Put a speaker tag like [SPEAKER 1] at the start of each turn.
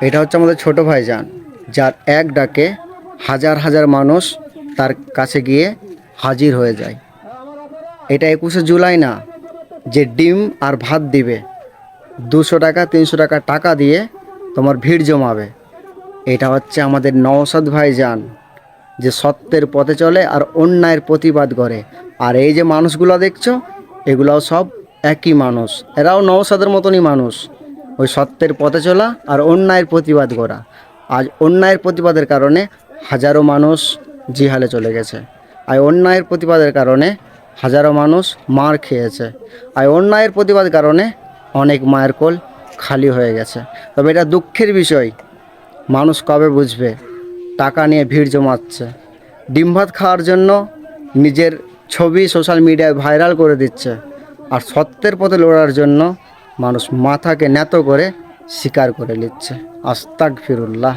[SPEAKER 1] এটা হচ্ছে আমাদের ছোট ভাইজান, যার এক ডাকে হাজার হাজার মানুষ তার কাছে গিয়ে হাজির হয়ে যায়। এটা 21শে জুলাই না, যে ডিম আর ভাত দিবে, 200 টাকা 300 টাকা টাকা দিয়ে তোমার ভিড় জমাবে। এটা হচ্ছে আমাদের নওশাদ ভাইজান, যে সত্যের পথে চলে আর অন্যায়ের প্রতিবাদ করে। আর এই যে মানুষগুলো দেখছো, এগুলাও সব একই মানুষ, এরাও নওশাদের মতনই মানুষ, ওই সত্যের পথে চলা আর অন্যায়ের প্রতিবাদ করা। আজ অন্যায়ের প্রতিবাদের কারণে হাজারো মানুষ জিহালে চলে গেছে, আর অন্যায়ের প্রতিবাদের কারণে হাজারো মানুষ মার খেয়েছে, আর অন্যায়ের প্রতিবাদের কারণে অনেক মায়ের কোল খালি হয়ে গেছে। তবে এটা দুঃখের বিষয়, মানুষ কবে বুঝবে? টাকা নিয়ে ভিড় জমাচ্ছে, ডিম ভাত খাওয়ার জন্য নিজের ছবি সোশ্যাল মিডিয়ায় ভাইরাল করে দিচ্ছে, আর সত্যের পথে লড়ার জন্য মানুষ মাথাকে ন্যাত করে স্বীকার করে নিচ্ছে। আস্তাগফিরুল্লাহ।